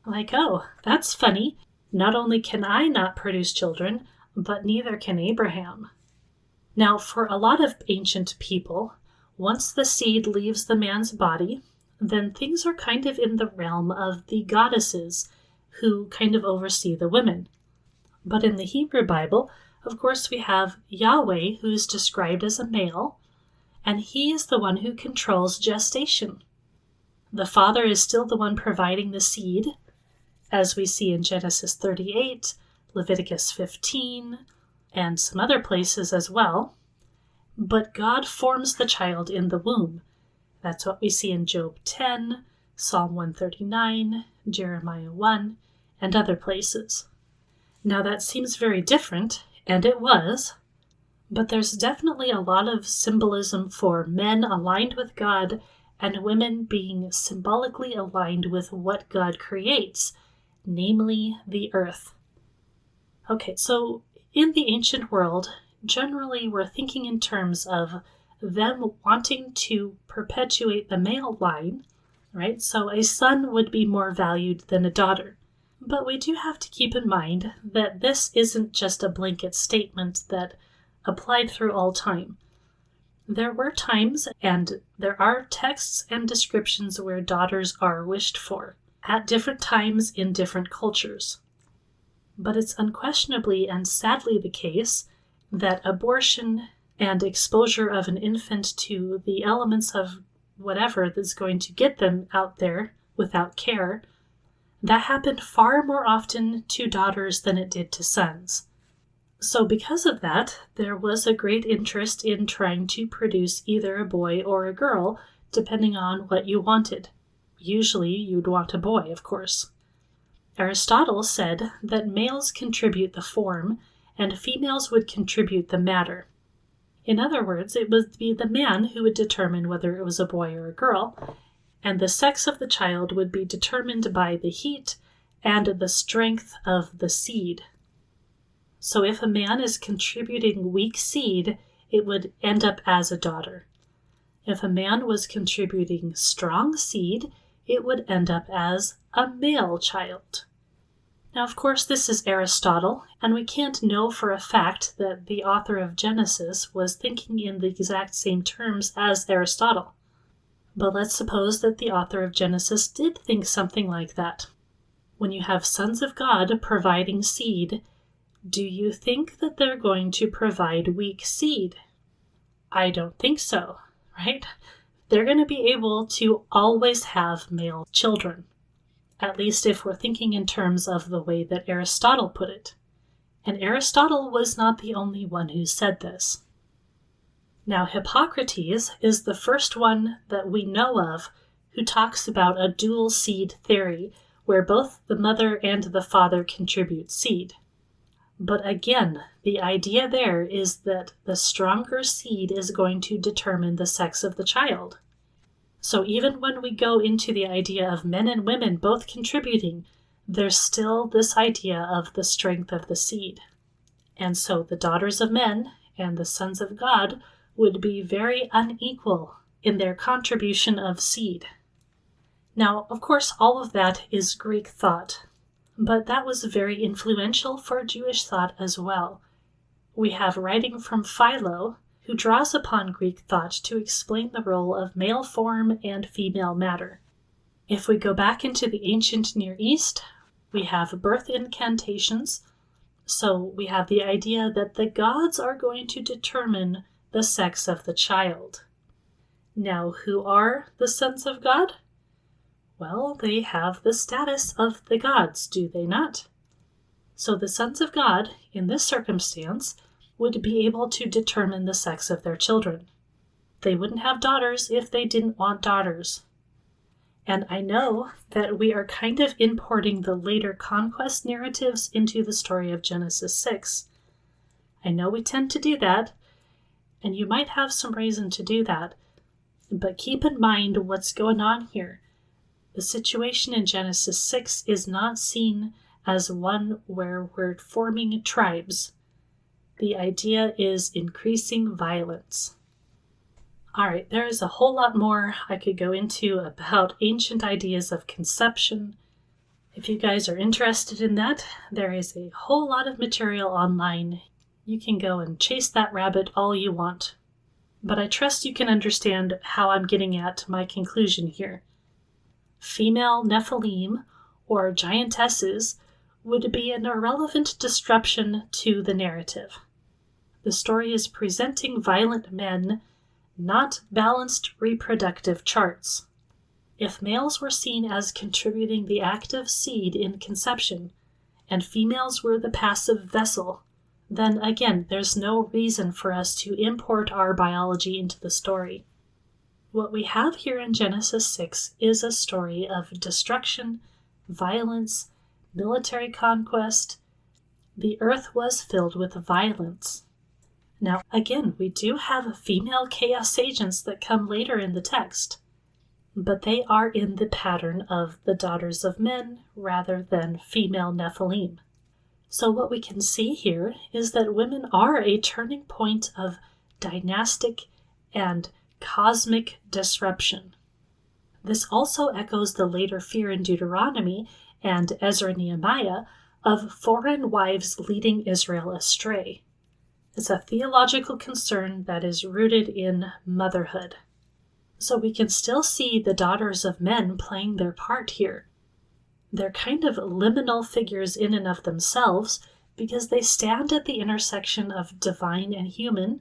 Like, oh, that's funny. Not only can I not produce children, but neither can Abraham. Now, for a lot of ancient people, once the seed leaves the man's body, then things are kind of in the realm of the goddesses who kind of oversee the women. But in the Hebrew Bible, of course, we have Yahweh, who is described as a male, and he is the one who controls gestation. The father is still the one providing the seed, as we see in Genesis 38, Leviticus 15, and some other places as well. But God forms the child in the womb. That's what we see in Job 10, Psalm 139, Jeremiah 1, and other places. Now that seems very different, and it was, but there's definitely a lot of symbolism for men aligned with God and women being symbolically aligned with what God creates, namely the earth. Okay, so in the ancient world, generally we're thinking in terms of them wanting to perpetuate the male line, right? So a son would be more valued than a daughter. But we do have to keep in mind that this isn't just a blanket statement that applied through all time. There were times, and there are texts and descriptions where daughters are wished for, at different times in different cultures. But it's unquestionably and sadly the case that abortion and exposure of an infant to the elements of whatever that's going to get them out there without care, that happened far more often to daughters than it did to sons. So because of that, there was a great interest in trying to produce either a boy or a girl, depending on what you wanted. Usually you'd want a boy, of course. Aristotle said that males contribute the form, and females would contribute the matter. In other words, it would be the man who would determine whether it was a boy or a girl, and the sex of the child would be determined by the heat and the strength of the seed. So if a man is contributing weak seed, it would end up as a daughter. If a man was contributing strong seed, it would end up as a male child. Now, of course, this is Aristotle, and we can't know for a fact that the author of Genesis was thinking in the exact same terms as Aristotle. But let's suppose that the author of Genesis did think something like that. When you have sons of God providing seed, do you think that they're going to provide weak seed? I don't think so, right? They're going to be able to always have male children, at least if we're thinking in terms of the way that Aristotle put it. And Aristotle was not the only one who said this. Now, Hippocrates is the first one that we know of who talks about a dual seed theory, where both the mother and the father contribute seed. But again, the idea there is that the stronger seed is going to determine the sex of the child. So even when we go into the idea of men and women both contributing, there's still this idea of the strength of the seed. And so the daughters of men and the sons of God would be very unequal in their contribution of seed. Now, of course, all of that is Greek thought, but that was very influential for Jewish thought as well. We have writing from Philo, who draws upon Greek thought to explain the role of male form and female matter. If we go back into the ancient Near East, we have birth incantations, so we have the idea that the gods are going to determine the sex of the child. Now, who are the sons of God? Well, they have the status of the gods, do they not? So the sons of God, in this circumstance, would be able to determine the sex of their children. They wouldn't have daughters if they didn't want daughters. And I know that we are kind of importing the later conquest narratives into the story of Genesis 6. I know we tend to do that, and you might have some reason to do that, but keep in mind what's going on here. The situation in Genesis 6 is not seen as one where we're forming tribes. The idea is increasing violence. All right, there is a whole lot more I could go into about ancient ideas of conception. If you guys are interested in that, there is a whole lot of material online. You can go and chase that rabbit all you want. But I trust you can understand how I'm getting at my conclusion here. Female Nephilim, or giantesses, would be an irrelevant disruption to the narrative. The story is presenting violent men, not balanced reproductive charts. If males were seen as contributing the active seed in conception, and females were the passive vessel, then again, there's no reason for us to import our biology into the story. What we have here in Genesis 6 is a story of destruction, violence, military conquest. The earth was filled with violence. Now, again, we do have female chaos agents that come later in the text, but they are in the pattern of the daughters of men rather than female Nephilim. So what we can see here is that women are a turning point of dynastic and cosmic disruption. This also echoes the later fear in Deuteronomy and Ezra and Nehemiah of foreign wives leading Israel astray. It's a theological concern that is rooted in motherhood. So we can still see the daughters of men playing their part here. They're kind of liminal figures in and of themselves because they stand at the intersection of divine and human,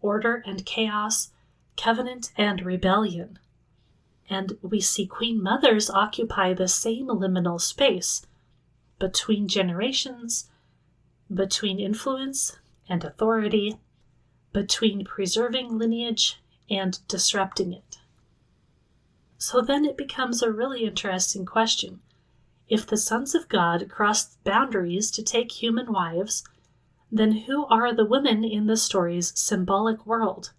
order and chaos, covenant and rebellion. And we see queen mothers occupy the same liminal space between generations, between influence and authority, between preserving lineage and disrupting it. So then it becomes a really interesting question. If the sons of God crossed boundaries to take human wives, then who are the women in the story's symbolic world?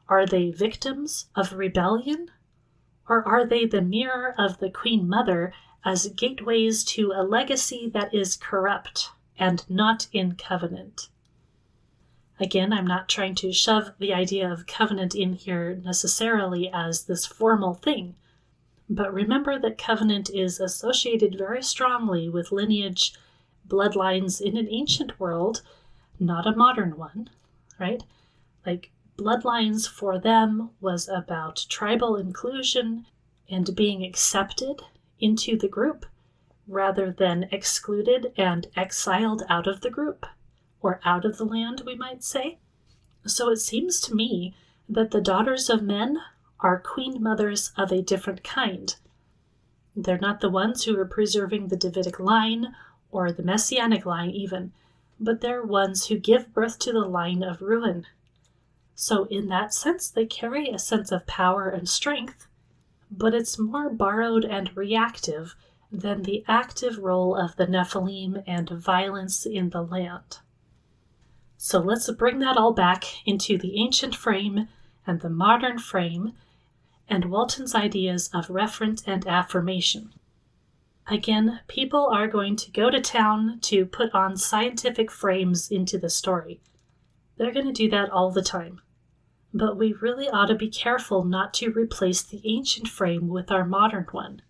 Are they victims of rebellion? Or are they the mirror of the Queen Mother as gateways to a legacy that is corrupt and not in covenant? Again, I'm not trying to shove the idea of covenant in here necessarily as this formal thing, but remember that covenant is associated very strongly with lineage, bloodlines in an ancient world, not a modern one, right? Like, bloodlines for them was about tribal inclusion and being accepted into the group rather than excluded and exiled out of the group, or out of the land, we might say. So it seems to me that the daughters of men are queen mothers of a different kind. They're not the ones who are preserving the Davidic line or the Messianic line even, but they're ones who give birth to the line of ruin. So in that sense, they carry a sense of power and strength, but it's more borrowed and reactive than the active role of the Nephilim and violence in the land. So let's bring that all back into the ancient frame and the modern frame and Walton's ideas of referent and affirmation. Again, people are going to go to town to put on scientific frames into the story. They're going to do that all the time. But we really ought to be careful not to replace the ancient frame with our modern one.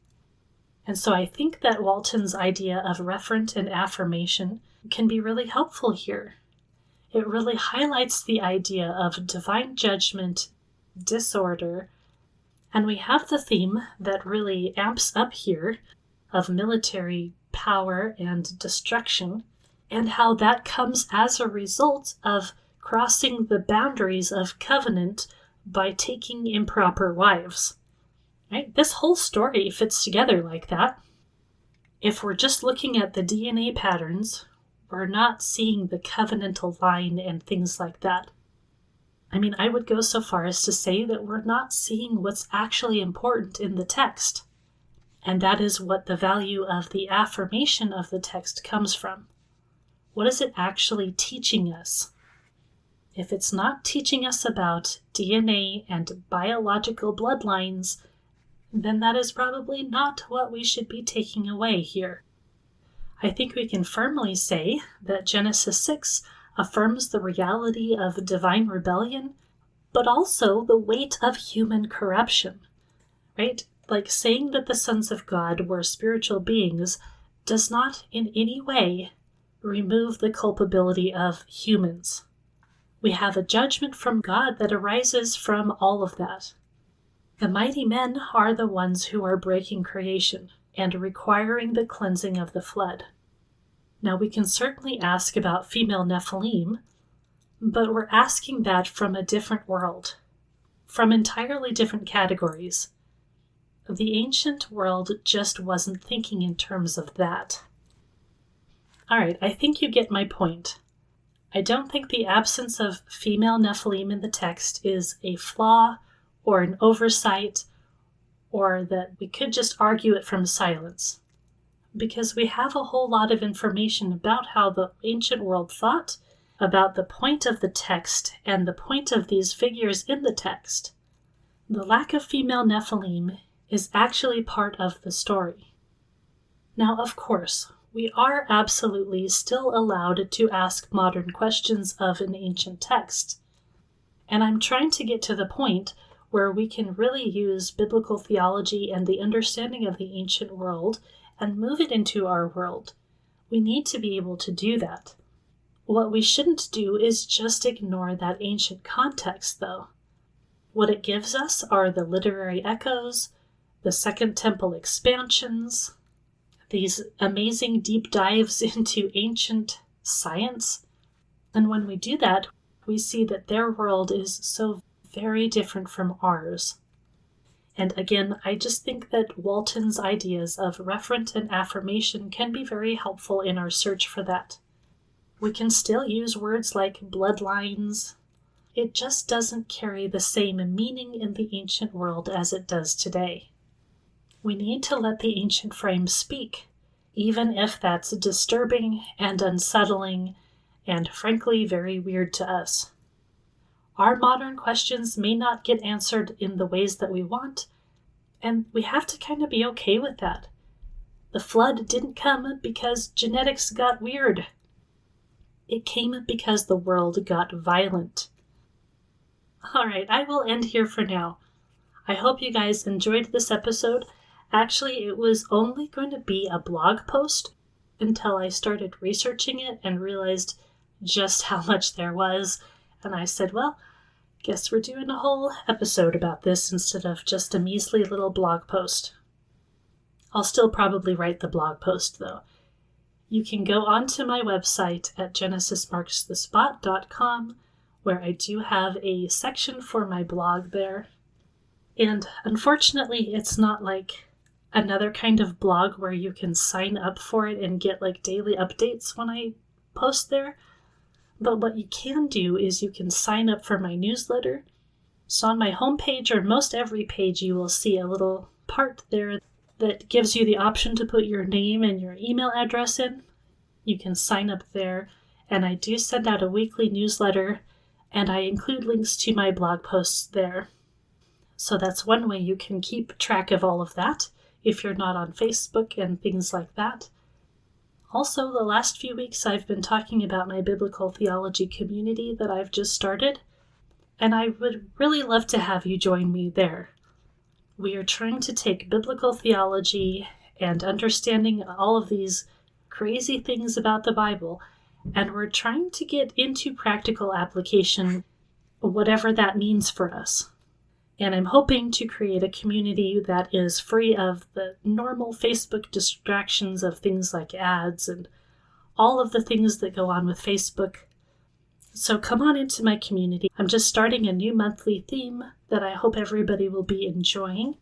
And so I think that Walton's idea of referent and affirmation can be really helpful here. It really highlights the idea of divine judgment, disorder, and we have the theme that really amps up here of military power and destruction, and how that comes as a result of crossing the boundaries of covenant by taking improper wives. Right? This whole story fits together like that. If we're just looking at the DNA patterns, we're not seeing the covenantal line and things like that. I mean, I would go so far as to say that we're not seeing what's actually important in the text. And that is what the value of the affirmation of the text comes from. What is it actually teaching us? If it's not teaching us about DNA and biological bloodlines, then that is probably not what we should be taking away here. I think we can firmly say that Genesis 6 affirms the reality of divine rebellion, but also the weight of human corruption, right? Like saying that the sons of God were spiritual beings does not in any way remove the culpability of humans. We have a judgment from God that arises from all of that. The mighty men are the ones who are breaking creation and requiring the cleansing of the flood. Now we can certainly ask about female Nephilim, but we're asking that from a different world, from entirely different categories. The ancient world just wasn't thinking in terms of that. All right, I think you get my point. I don't think the absence of female Nephilim in the text is a flaw or an oversight, or that we could just argue it from silence, because we have a whole lot of information about how the ancient world thought, about the point of the text and the point of these figures in the text. The lack of female Nephilim is actually part of the story. Now, of course, we are absolutely still allowed to ask modern questions of an ancient text, and I'm trying to get to the point where we can really use biblical theology and the understanding of the ancient world and move it into our world. We need to be able to do that. What we shouldn't do is just ignore that ancient context, though. What it gives us are the literary echoes, the Second Temple expansions, these amazing deep dives into ancient science. And when we do that, we see that their world is so very different from ours. And again, I just think that Walton's ideas of referent and affirmation can be very helpful in our search for that. We can still use words like bloodlines. It just doesn't carry the same meaning in the ancient world as it does today. We need to let the ancient frame speak, even if that's disturbing and unsettling and frankly very weird to us. Our modern questions may not get answered in the ways that we want, and we have to kind of be okay with that. The flood didn't come because genetics got weird. It came because the world got violent. All right, I will end here for now. I hope you guys enjoyed this episode. Actually, it was only going to be a blog post until I started researching it and realized just how much there was. And I said, well, guess we're doing a whole episode about this instead of just a measly little blog post. I'll still probably write the blog post, though. You can go onto my website at genesismarksthespot.com, where I do have a section for my blog there. And unfortunately, it's not like another kind of blog where you can sign up for it and get like daily updates when I post there. But what you can do is you can sign up for my newsletter. So on my homepage, or most every page, you will see a little part there that gives you the option to put your name and your email address in. You can sign up there, and I do send out a weekly newsletter, and I include links to my blog posts there. So that's one way you can keep track of all of that if you're not on Facebook and things like that. Also, the last few weeks I've been talking about my biblical theology community that I've just started, and I would really love to have you join me there. We are trying to take biblical theology and understanding all of these crazy things about the Bible, and we're trying to get into practical application, whatever that means for us. And I'm hoping to create a community that is free of the normal Facebook distractions of things like ads and all of the things that go on with Facebook. So come on into my community. I'm just starting a new monthly theme that I hope everybody will be enjoying.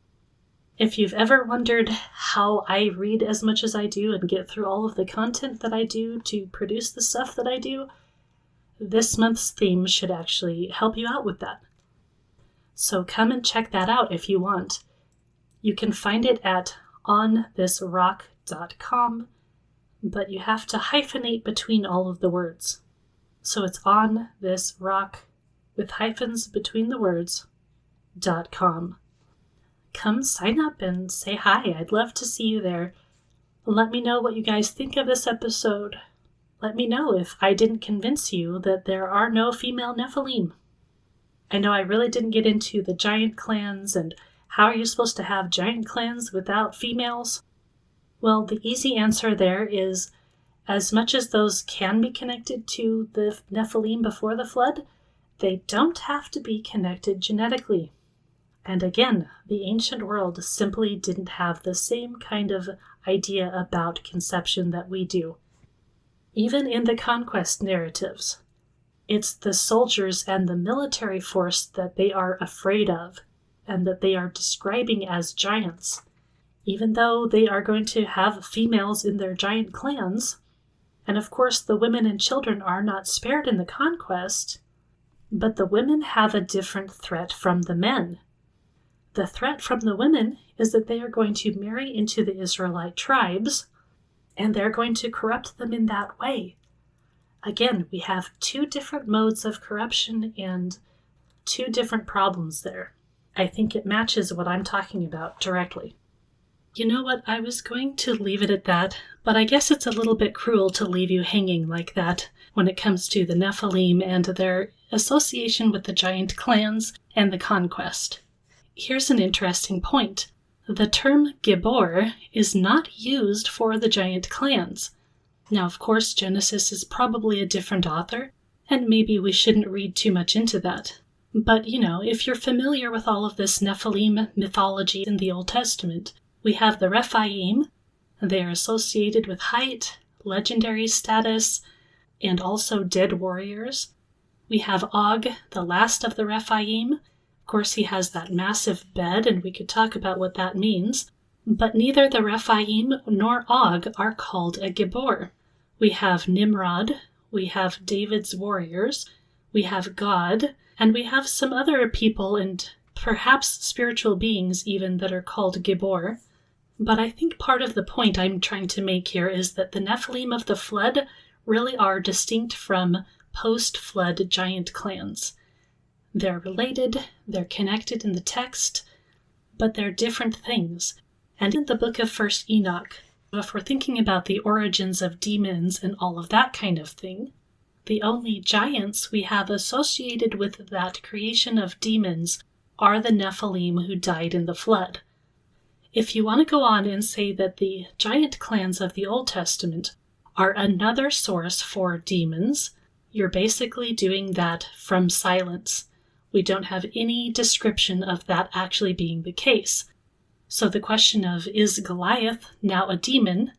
If you've ever wondered how I read as much as I do and get through all of the content that I do to produce the stuff that I do, this month's theme should actually help you out with that. So come and check that out if you want. You can find it at onthisrock.com, but you have to hyphenate between all of the words. So it's on this rock with hyphens between the words .com. Come sign up and say hi. I'd love to see you there. Let me know what you guys think of this episode. Let me know if I didn't convince you that there are no female Nephilim. I know I really didn't get into the giant clans and how are you supposed to have giant clans without females? Well, the easy answer there is as much as those can be connected to the Nephilim before the flood, they don't have to be connected genetically. And again, the ancient world simply didn't have the same kind of idea about conception that we do. Even in the conquest narratives, it's the soldiers and the military force that they are afraid of and that they are describing as giants. Even though they are going to have females in their giant clans, and of course the women and children are not spared in the conquest, but the women have a different threat from the men. The threat from the women is that they are going to marry into the Israelite tribes, and they're going to corrupt them in that way. Again, we have two different modes of corruption and two different problems there. I think it matches what I'm talking about directly. You know what, I was going to leave it at that, but I guess it's a little bit cruel to leave you hanging like that when it comes to the Nephilim and their association with the giant clans and the conquest. Here's an interesting point. The term Gibbor is not used for the giant clans. Now, of course, Genesis is probably a different author, and maybe we shouldn't read too much into that. But, if you're familiar with all of this Nephilim mythology in the Old Testament, we have the Rephaim. They are associated with height, legendary status, and also dead warriors. We have Og, the last of the Rephaim. Of course, he has that massive bed, and we could talk about what that means. But neither the Rephaim nor Og are called a Gibbor. We have Nimrod, we have David's warriors, we have God, and we have some other people and perhaps spiritual beings even that are called Gibbor. But I think part of the point I'm trying to make here is that the Nephilim of the flood really are distinct from post-flood giant clans. They're related, they're connected in the text, but they're different things. And in the book of 1st Enoch, if we're thinking about the origins of demons and all of that kind of thing, the only giants we have associated with that creation of demons are the Nephilim who died in the flood. If you want to go on and say that the giant clans of the Old Testament are another source for demons, you're basically doing that from silence. We don't have any description of that actually being the case. So the question of, is Goliath now a demon?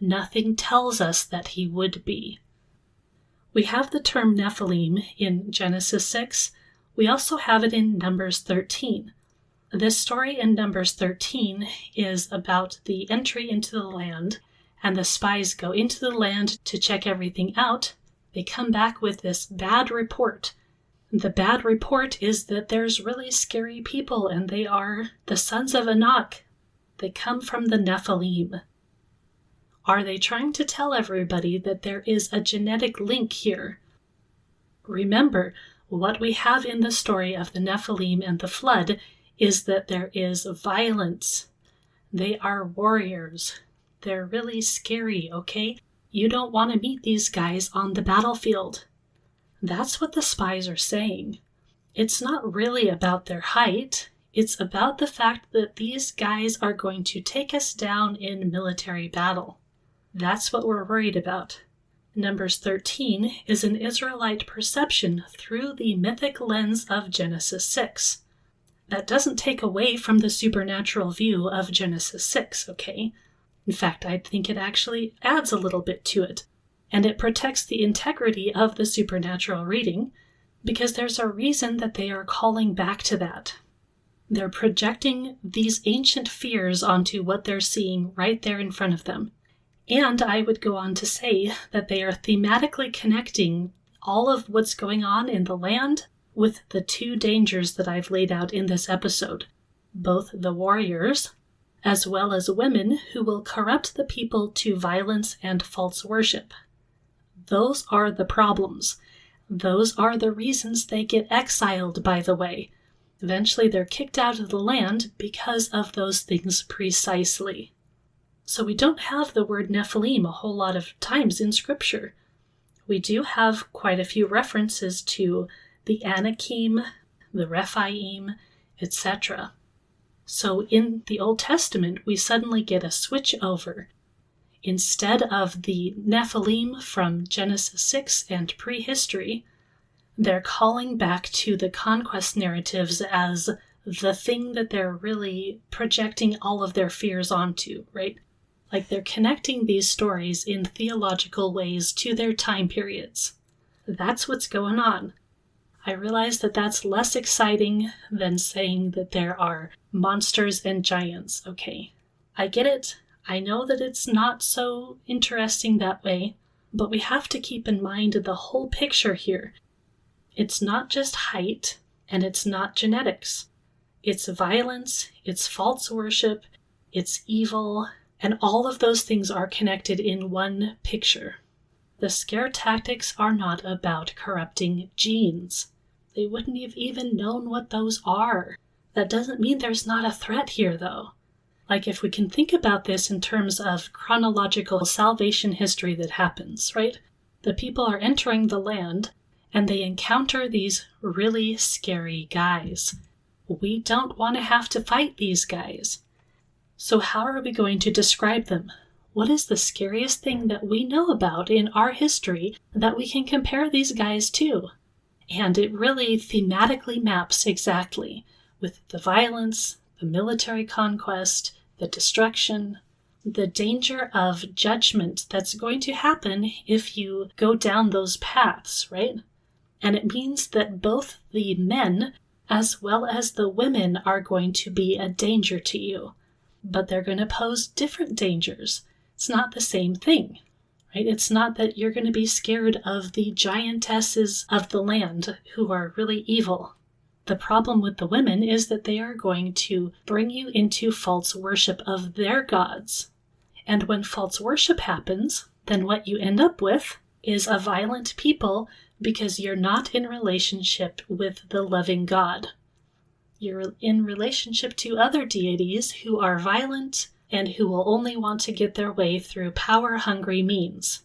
Nothing tells us that he would be. We have the term Nephilim in Genesis 6. We also have it in Numbers 13. This story in Numbers 13 is about the entry into the land, and the spies go into the land to check everything out. They come back with this bad report. The bad report is that there's really scary people, and they are the sons of Anak. They come from the Nephilim. Are they trying to tell everybody that there is a genetic link here? Remember, what we have in the story of the Nephilim and the flood is that there is violence. They are warriors. They're really scary, okay? You don't want to meet these guys on the battlefield. That's what the spies are saying. It's not really about their height. It's about the fact that these guys are going to take us down in military battle. That's what we're worried about. Numbers 13 is an Israelite perception through the mythic lens of Genesis 6. That doesn't take away from the supernatural view of Genesis 6, okay? In fact, I think it actually adds a little bit to it, and it protects the integrity of the supernatural reading, because there's a reason that they are calling back to that. They're projecting these ancient fears onto what they're seeing right there in front of them. And I would go on to say that they are thematically connecting all of what's going on in the land with the two dangers that I've laid out in this episode, both the warriors as well as women who will corrupt the people to violence and false worship. Those are the problems. Those are the reasons they get exiled, by the way. Eventually they're kicked out of the land because of those things precisely. So we don't have the word Nephilim a whole lot of times in Scripture. We do have quite a few references to the Anakim, the Rephaim, etc. So in the Old Testament, we suddenly get a switch over. Instead of the Nephilim from Genesis 6 and prehistory, they're calling back to the conquest narratives as the thing that they're really projecting all of their fears onto, right? Like they're connecting these stories in theological ways to their time periods. That's what's going on. I realize that that's less exciting than saying that there are monsters and giants, okay? I get it. I know that it's not so interesting that way, but we have to keep in mind the whole picture here. It's not just height, and it's not genetics. It's violence, it's false worship, it's evil, and all of those things are connected in one picture. The scare tactics are not about corrupting genes. They wouldn't have even known what those are. That doesn't mean there's not a threat here, though. Like, if we can think about this in terms of chronological salvation history that happens, right? The people are entering the land, and they encounter these really scary guys. We don't want to have to fight these guys. So how are we going to describe them? What is the scariest thing that we know about in our history that we can compare these guys to? And it really thematically maps exactly with the violence, the military conquest, the destruction, the danger of judgment that's going to happen if you go down those paths, right? And it means that both the men as well as the women are going to be a danger to you. But they're going to pose different dangers. It's not the same thing, right? It's not that you're going to be scared of the giantesses of the land who are really evil. The problem with the women is that they are going to bring you into false worship of their gods. And when false worship happens, then what you end up with is a violent people because you're not in relationship with the loving God. You're in relationship to other deities who are violent and who will only want to get their way through power-hungry means.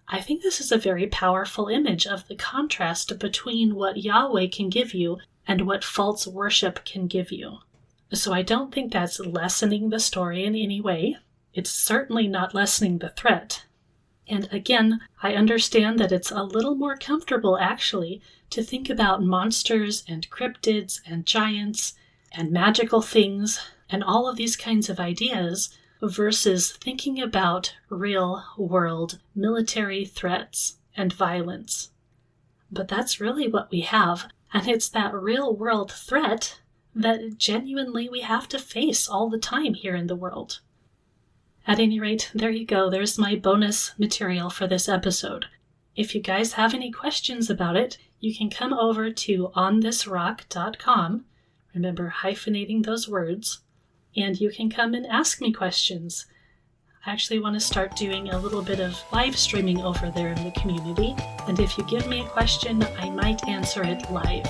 I think this is a very powerful image of the contrast between what Yahweh can give you and what false worship can give you. So I don't think that's lessening the story in any way. It's certainly not lessening the threat. And again, I understand that it's a little more comfortable, actually, to think about monsters and cryptids and giants and magical things and all of these kinds of ideas versus thinking about real-world military threats and violence. But that's really what we have, and it's that real-world threat that genuinely we have to face all the time here in the world. At any rate, there you go. There's my bonus material for this episode. If you guys have any questions about it, you can come over to onthisrock.com. Remember hyphenating those words. And you can come and ask me questions. I actually want to start doing a little bit of live streaming over there in the community. And if you give me a question, I might answer it live.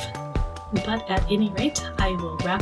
But at any rate, I will wrap